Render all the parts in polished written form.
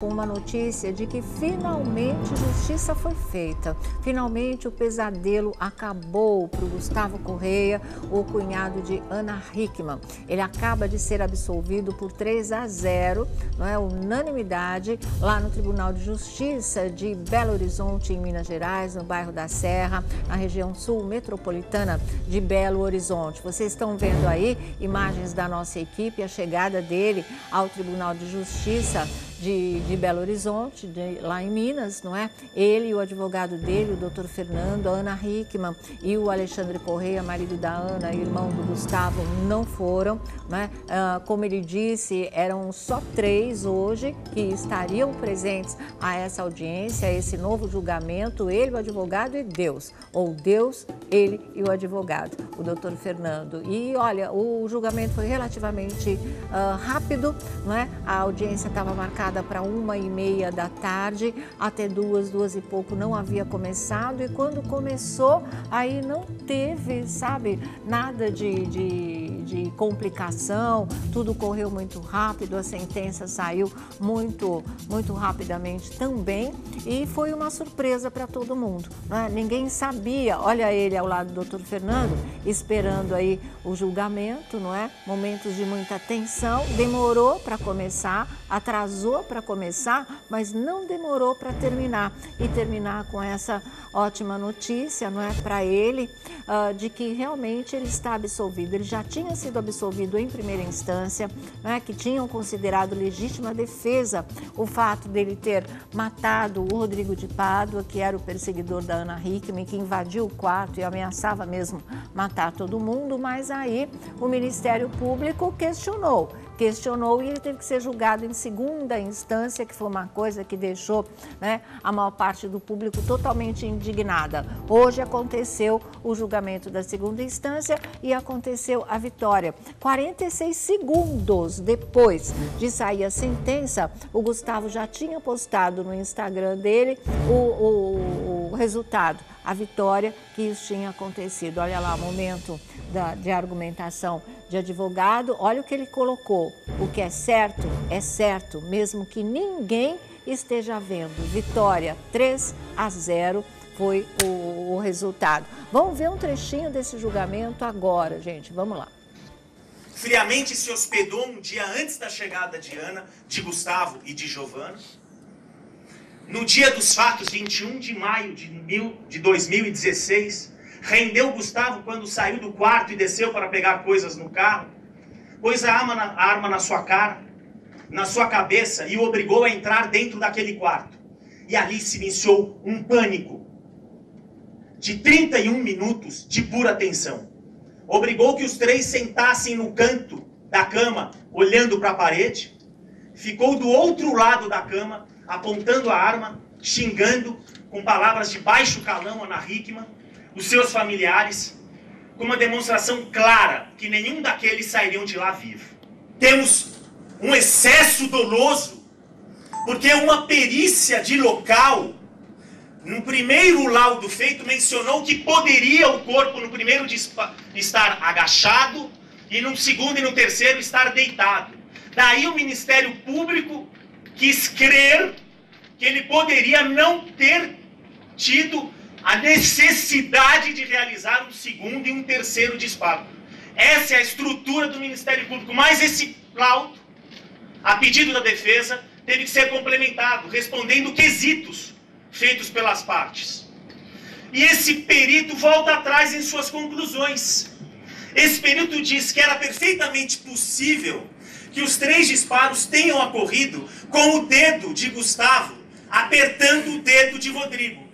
Com uma notícia de que finalmente justiça foi feita. Finalmente o pesadelo acabou para o Gustavo Correia, o cunhado de Ana Hickman. Ele acaba de ser absolvido por 3-0, não é, unanimidade, lá no Tribunal de Justiça de Belo Horizonte, em Minas Gerais, no bairro da Serra, na região sul metropolitana de Belo Horizonte. Vocês estão vendo aí imagens da nossa equipe, a chegada dele ao Tribunal de Justiça de Belo Horizonte, lá em Minas, não é? Ele e o advogado dele, o doutor Fernando, a Ana Hickman e o Alexandre Correia, marido da Ana, irmão do Gustavo, não foram, né? Como ele disse, eram só 3 hoje que estariam presentes a essa audiência, a esse novo julgamento, ele, o advogado e Deus, ou Deus, ele e o advogado, o doutor Fernando. E olha, o julgamento foi relativamente rápido, não é? A audiência estava marcada para 1h30 da tarde, até 2 e pouco não havia começado, e quando começou, aí não teve, sabe, nada de complicação, tudo correu muito rápido, a sentença saiu muito rapidamente também, e foi uma surpresa para todo mundo, né? Ninguém sabia, olha ele ao lado do doutor Fernando, esperando aí o julgamento, não é? Momentos de muita tensão, demorou para começar, atrasou para começar, mas não demorou para terminar. E terminar com essa ótima notícia, não é, para ele, de que realmente ele está absolvido. Ele já tinha sido absolvido em primeira instância, né, que tinham considerado legítima defesa o fato dele ter matado o Rodrigo de Pádua, que era o perseguidor da Ana Hickman, que invadiu o quarto e ameaçava mesmo matar todo mundo, mas aí o Ministério Público questionou e ele teve que ser julgado em segunda instância, que foi uma coisa que deixou, né, a maior parte do público totalmente indignada. Hoje aconteceu o julgamento da segunda instância e aconteceu a vitória. 46 segundos depois de sair a sentença, o Gustavo já tinha postado no Instagram dele o resultado, a vitória, que isso tinha acontecido. Olha lá o momento de argumentação de advogado, olha o que ele colocou. O que é certo, mesmo que ninguém esteja vendo. Vitória 3-0 foi o resultado. Vamos ver um trechinho desse julgamento agora, gente. Vamos lá. Friamente se hospedou um dia antes da chegada de Ana, de Gustavo e de Giovana. No dia dos fatos, 21 de maio de 2016, rendeu Gustavo quando saiu do quarto e desceu para pegar coisas no carro, pôs a arma na sua cara, na sua cabeça, e o obrigou a entrar dentro daquele quarto. E ali se iniciou um pânico de 31 minutos de pura tensão. Obrigou que os 3 sentassem no canto da cama, olhando para a parede. Ficou do outro lado da cama, apontando a arma, xingando com palavras de baixo calão Ana Hickman, os seus familiares, com uma demonstração clara que nenhum daqueles sairiam de lá vivo. Temos um excesso doloso, porque uma perícia de local, no primeiro laudo feito, mencionou que poderia o corpo, no primeiro, estar agachado, e no segundo e no terceiro estar deitado. Daí o Ministério Público quis crer que ele poderia não ter tido a necessidade de realizar um segundo e um terceiro disparo. Essa é a estrutura do Ministério Público, mas esse laudo, a pedido da defesa, teve que ser complementado, respondendo quesitos feitos pelas partes. E esse perito volta atrás em suas conclusões. Esse perito diz que era perfeitamente possível que os 3 disparos tenham ocorrido com o dedo de Gustavo apertando o dedo de Rodrigo.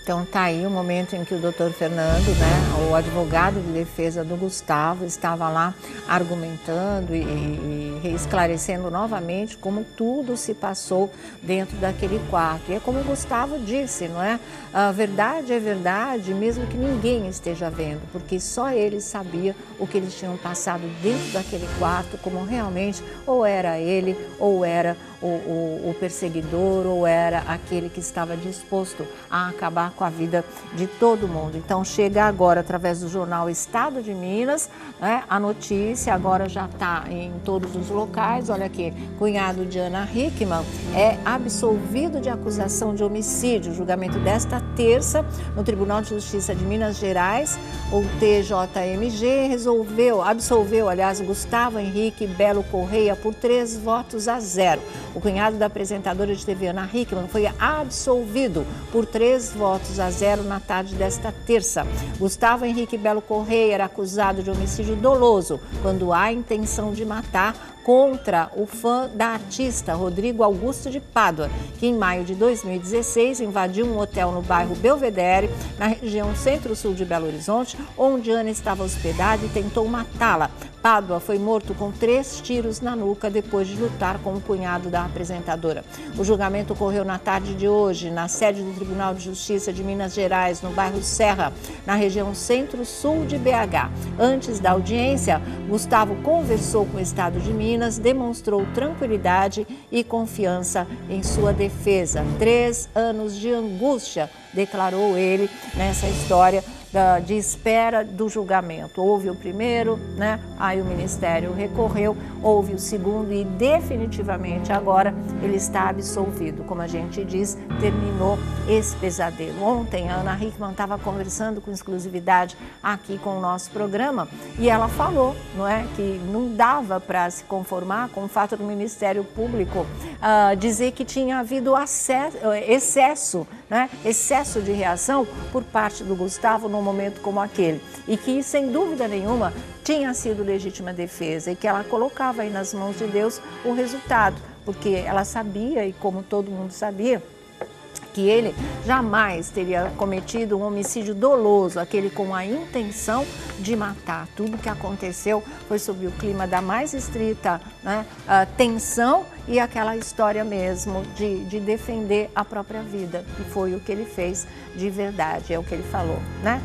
Então tá aí o momento em que o doutor Fernando, né, o advogado de defesa do Gustavo, estava lá argumentando e esclarecendo novamente como tudo se passou dentro daquele quarto. E é como o Gustavo disse, não é? A verdade é verdade, mesmo que ninguém esteja vendo, porque só ele sabia o que eles tinham passado dentro daquele quarto, como realmente ou era ele ou era o perseguidor ou era aquele que estava disposto a acabar com a vida de todo mundo. Então chega agora através do jornal Estado de Minas, né, a notícia, agora já está em todos os locais. Olha aqui, cunhado de Ana Hickman é absolvido de acusação de homicídio. O julgamento desta terça no Tribunal de Justiça de Minas Gerais, o TJMG absolveu, Gustavo Henrique Belo Correia por 3-0. O cunhado da apresentadora de TV Ana Hickman foi absolvido por 3-0 na tarde desta terça. Gustavo Henrique Belo Correia era acusado de homicídio doloso quando há intenção de matar contra o fã da artista Rodrigo Augusto de Pádua, que em maio de 2016 invadiu um hotel no bairro Belvedere, na região centro-sul de Belo Horizonte, onde Ana estava hospedada, e tentou matá-la. Pádua foi morto com 3 tiros na nuca depois de lutar com o cunhado da apresentadora. O julgamento ocorreu na tarde de hoje, na sede do Tribunal de Justiça de Minas Gerais, no bairro Serra, na região centro-sul de BH. Antes da audiência, Gustavo conversou com o Estado de Minas, demonstrou tranquilidade e confiança em sua defesa. 3 anos de angústia, declarou ele nessa história de espera do julgamento. Houve o primeiro, né? Aí o Ministério recorreu, houve o segundo e definitivamente agora ele está absolvido. Como a gente diz, terminou esse pesadelo. Ontem a Ana Hickman estava conversando com exclusividade aqui com o nosso programa e ela falou, não é, que não dava para se conformar com o fato do Ministério Público dizer que tinha havido excesso de reação por parte do Gustavo num momento como aquele, e que, sem dúvida nenhuma, tinha sido legítima defesa e que ela colocava aí nas mãos de Deus o resultado, porque ela sabia, e como todo mundo sabia, que ele jamais teria cometido um homicídio doloso, aquele com a intenção de matar. Tudo que aconteceu foi sob o clima da mais estrita, né, tensão e aquela história mesmo de defender a própria vida. E foi o que ele fez de verdade, é o que ele falou, né?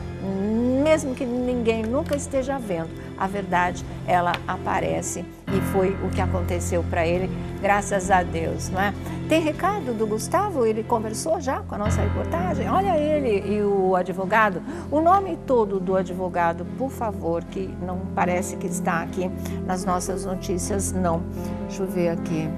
Mesmo que ninguém nunca esteja vendo, a verdade, ela aparece e foi o que aconteceu para ele, graças a Deus, não é? Tem recado do Gustavo? Ele conversou já com a nossa reportagem? Olha ele e o advogado. O nome todo do advogado, por favor, que não parece que está aqui nas nossas notícias, não. Deixa eu ver aqui.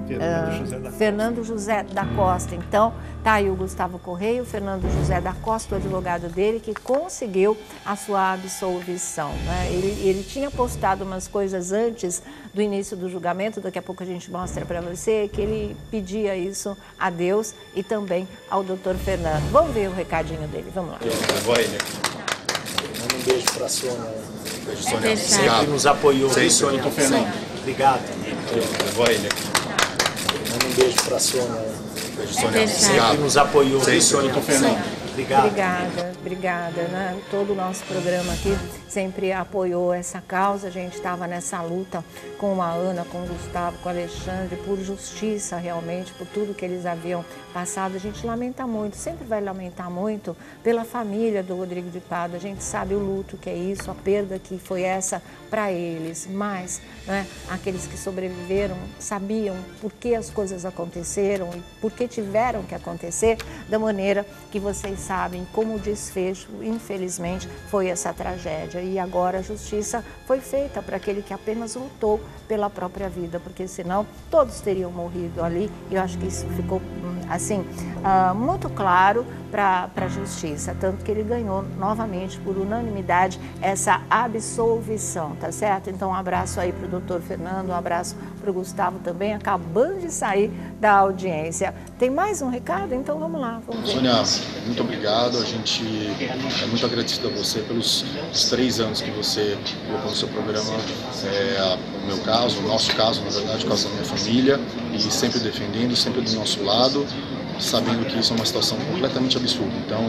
Fernando José da Costa. Então, tá aí o Gustavo Correia, o Fernando José da Costa, o advogado dele, que conseguiu a sua absolvição, né? Ele tinha postado umas coisas antes do início do julgamento, daqui a pouco a gente mostra para você, que ele pedia isso a Deus e também ao doutor Fernando. Vamos ver o recadinho dele, vamos lá. Manda um beijo para a Sônia. Beijo, Sônia. Sempre nos apoiou, Sempre, Sônia. Obrigado. Manda um beijo para a Sônia. Beijo, Sônia. Sempre nos apoiou, Sônia. Obrigado. Obrigada, né? Todo o nosso programa aqui sempre apoiou essa causa. A gente estava nessa luta com a Ana, com o Gustavo, com o Alexandre, por justiça realmente, por tudo que eles haviam passado. A gente lamenta muito, sempre vai lamentar muito pela família do Rodrigo de Pádua. A gente sabe o luto que é isso, a perda que foi essa para eles, mas, né, aqueles que sobreviveram sabiam por que as coisas aconteceram e por que tiveram que acontecer da maneira que vocês sabem, como o desfecho, infelizmente, foi essa tragédia. E agora a justiça foi feita para aquele que apenas lutou pela própria vida, porque senão todos teriam morrido ali. E eu acho que isso ficou, assim, muito claro para a justiça, tanto que ele ganhou novamente, por unanimidade, essa absolvição, tá certo? Então um abraço aí para o doutor Fernando, um abraço para o Gustavo também, acabando de sair da audiência. Tem mais um recado? Então vamos lá, vamos ver. Sônia, muito obrigado, a gente é muito agradecido a você pelos 3 anos que você colocou no seu programa, o meu caso, o nosso caso, na verdade, o caso da minha família, e sempre defendendo, sempre do nosso lado, sabendo que isso é uma situação completamente absurda. Então,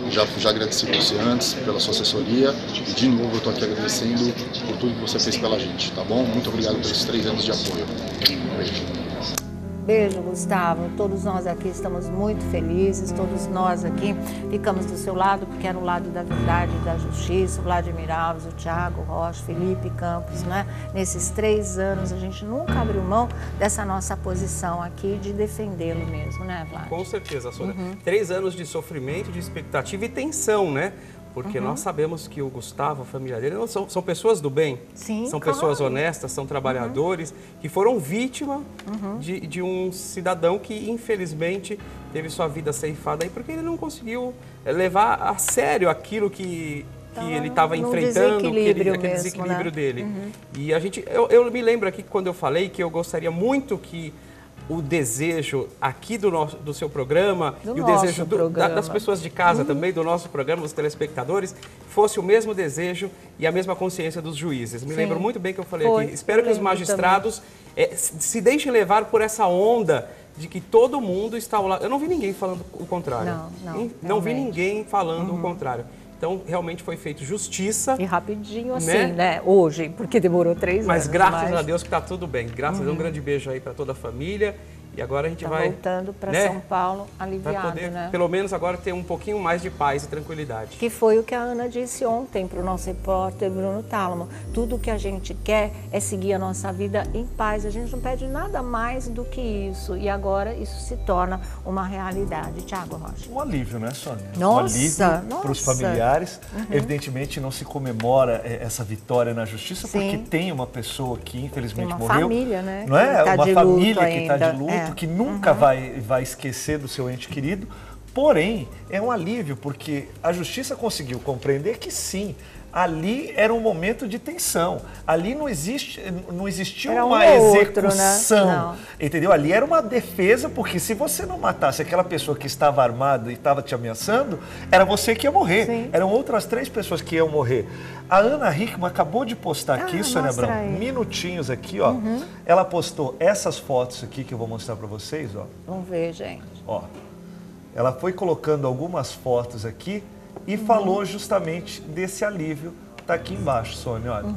já agradeci você antes pela sua assessoria e de novo eu estou aqui agradecendo por tudo que você fez pela gente, tá bom? Muito obrigado pelos 3 anos de apoio. Um beijo. Beijo, Gustavo. Todos nós aqui estamos muito felizes, todos nós aqui ficamos do seu lado, porque era o lado da verdade e da justiça, o Vladimir Alves, o Thiago Rocha, Felipe Campos, né? Nesses 3 anos a gente nunca abriu mão dessa nossa posição aqui de defendê-lo mesmo, né, Vlad? Com certeza, Sônia. 3 anos de sofrimento, de expectativa e tensão, né? Porque nós sabemos que o Gustavo, a família dele, são pessoas do bem. Sim, são claro. pessoas honestas, são trabalhadores, que foram vítima de um cidadão que, infelizmente, teve sua vida ceifada aí porque ele não conseguiu levar a sério aquilo que ele estava enfrentando, aquele desequilíbrio dele. E eu me lembro aqui quando eu falei que eu gostaria muito que o desejo aqui do seu programa e o desejo das pessoas de casa também, do nosso programa, dos telespectadores, fosse o mesmo desejo e a mesma consciência dos juízes. Me lembro muito bem que eu falei aqui. Espero que os magistrados se deixem levar por essa onda de que todo mundo está ao lado. Eu não vi ninguém falando o contrário. Não vi ninguém falando o contrário. Então, realmente foi feito justiça. E rapidinho assim, né? Hoje, porque demorou 3 anos. Mas graças a Deus que está tudo bem. Graças a Deus, um grande beijo aí para toda a família. E agora a gente vai voltando para São Paulo aliviado, vai poder, né? Pelo menos agora ter um pouquinho mais de paz e tranquilidade. Que foi o que a Ana disse ontem para o nosso repórter Bruno Tálamo. Tudo que a gente quer é seguir a nossa vida em paz. A gente não pede nada mais do que isso. E agora isso se torna uma realidade. Thiago Rocha. Um alívio, né, Sônia? Nossa, um alívio para os familiares. Evidentemente não se comemora essa vitória na justiça porque tem uma pessoa que infelizmente morreu. Uma família, né? Não é? Tá uma família que ainda. está de luto, que nunca vai esquecer do seu ente querido. Porém, é um alívio porque a justiça conseguiu compreender que sim, ali era um momento de tensão. Ali não existia uma execução, entendeu? Ali era uma defesa, porque se você não matasse aquela pessoa que estava armada e estava te ameaçando, era você que ia morrer. Sim. Eram outras 3 pessoas que iam morrer. A Ana Hickman acabou de postar aqui, Sônia Abrão, minutinhos aqui, ó. Ela postou essas fotos aqui que eu vou mostrar para vocês, ó. Vamos ver, gente. Ó. Ela foi colocando algumas fotos aqui e falou justamente desse alívio. Tá aqui embaixo, Sônia, olha.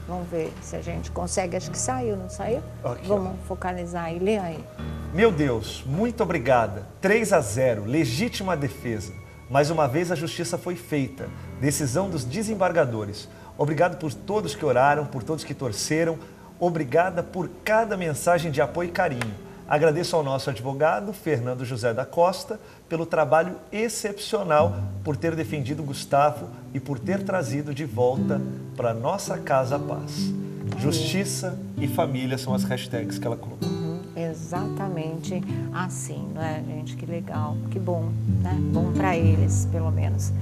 Vamos ver se a gente consegue. Acho que saiu, não saiu? Aqui, vamos focalizar e ler aí. Meu Deus, muito obrigada. 3-0, legítima defesa. Mais uma vez a justiça foi feita. Decisão dos desembargadores. Obrigado por todos que oraram, por todos que torceram. Obrigada por cada mensagem de apoio e carinho. Agradeço ao nosso advogado, Fernando José da Costa, pelo trabalho excepcional, por ter defendido Gustavo e por ter trazido de volta para nossa casa a paz. Justiça e família são as hashtags que ela colocou. Exatamente assim, não é, gente? Que legal, que bom, né? Bom para eles, pelo menos.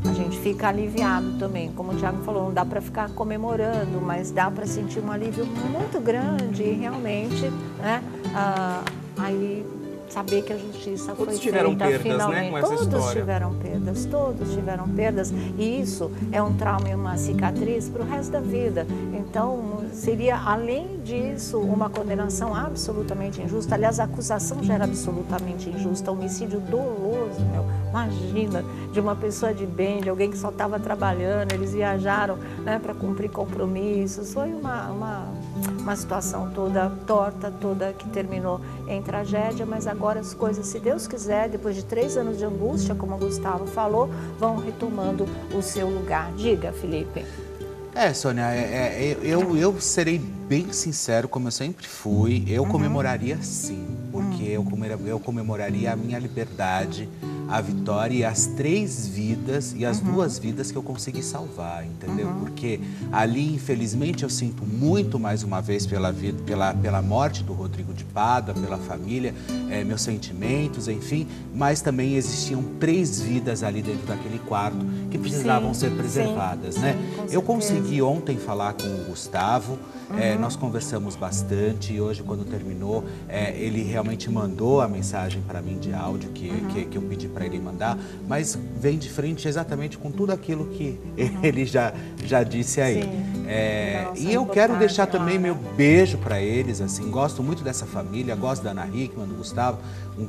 A gente fica aliviado também, como o Thiago falou, não dá para ficar comemorando, mas dá para sentir um alívio muito grande e realmente, né, aí saber que a justiça foi feita finalmente. Né, todos tiveram perdas e isso é um trauma e uma cicatriz para o resto da vida. Então, seria, além disso, uma condenação absolutamente injusta. Aliás, a acusação já era absolutamente injusta. Homicídio doloso, meu. Imagina, de uma pessoa de bem, de alguém que só estava trabalhando, eles viajaram, né, para cumprir compromissos. Foi uma situação toda torta, toda que terminou em tragédia, mas agora as coisas, se Deus quiser, depois de 3 anos de angústia, como o Gustavo falou, vão retomando o seu lugar. Diga, Felipe. Sônia, eu serei bem sincero, como eu sempre fui, eu comemoraria sim, porque eu comemoraria a minha liberdade, a vitória e as 3 vidas e as 2 vidas que eu consegui salvar, entendeu? Porque ali, infelizmente, eu sinto muito mais uma vez pela morte do Rodrigo de Pádua, pela família, meus sentimentos, enfim, mas também existiam 3 vidas ali dentro daquele quarto que precisavam ser preservadas, né? Eu consegui ontem falar com o Gustavo, nós conversamos bastante e hoje, quando terminou, ele realmente mandou a mensagem para mim de áudio que eu pedi para ele mandar, mas vem de frente exatamente com tudo aquilo que ele já disse aí. E eu quero deixar também meu beijo para eles, assim, gosto muito dessa família, gosto da Ana Hickman, do Gustavo, um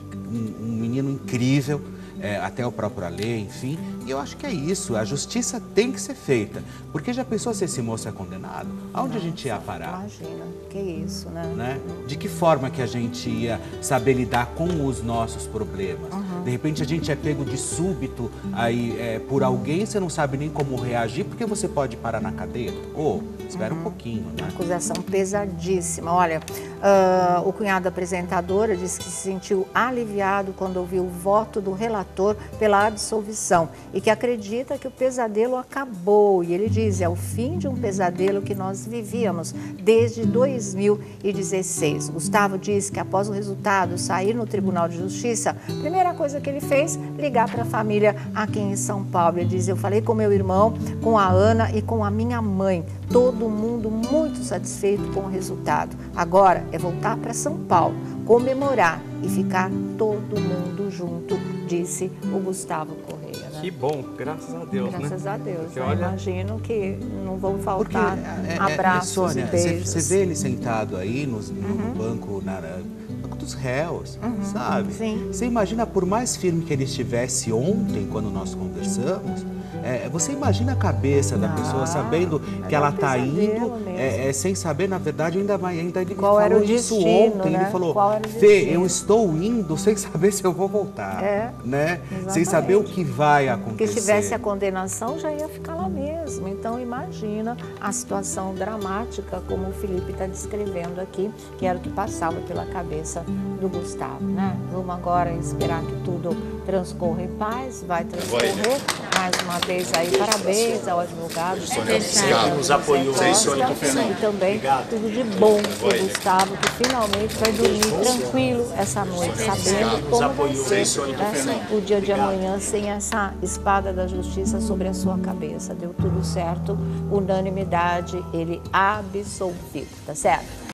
menino incrível. até o próprio Alê, enfim. E eu acho que é isso, a justiça tem que ser feita. Porque já pensou se esse moço é condenado? Aonde a gente ia parar? Imagina, que isso, né? De que forma que a gente ia saber lidar com os nossos problemas? De repente a gente é pego de súbito aí, por alguém, você não sabe nem como reagir, porque você pode parar na cadeia. Espera um pouquinho, né? Acusação pesadíssima. Olha, o cunhado da apresentadora disse que se sentiu aliviado quando ouviu o voto do relator pela absolvição e que acredita que o pesadelo acabou. E ele diz, é o fim de um pesadelo que nós vivíamos desde 2016. Gustavo diz que após o resultado sair no Tribunal de Justiça, a primeira coisa que ele fez, ligar para a família aqui em São Paulo. Ele diz, eu falei com meu irmão, com a Ana e com a minha mãe. Todo mundo muito satisfeito com o resultado. Agora é voltar para São Paulo, comemorar e ficar todo mundo junto, disse o Gustavo Correia. Né? Que bom, graças a Deus, Graças a Deus. Porque, Né? olha... Imagino que não vão faltar abraços Sônia, e beijos. você vê ele sentado aí no banco, banco dos réus, sabe? Sim. Você imagina, por mais firme que ele estivesse ontem, quando nós conversamos, você imagina a cabeça da pessoa sabendo que ela está indo, sem saber, na verdade, ainda ele qual falou era o isso destino, ontem, né? ele falou, Qual era o Fê, destino? eu estou indo sem saber se eu vou voltar, né? Sem Exatamente. saber o que vai acontecer. Porque se tivesse a condenação, já ia ficar lá mesmo. Então, imagina a situação dramática, como o Felipe está descrevendo aqui, que era o que passava pela cabeça do Gustavo, né? Vamos agora esperar que tudo transcorra em paz, vai transcorrer. Mais uma vez aí, parabéns ao advogado. Sempre nos apoiou. E também tudo de bom para o Gustavo, que finalmente vai dormir tranquilo essa noite, sabendo como vai ser, né, o dia de amanhã sem essa espada da justiça sobre a sua cabeça. Deu tudo certo, unanimidade, ele absolvido, tá certo?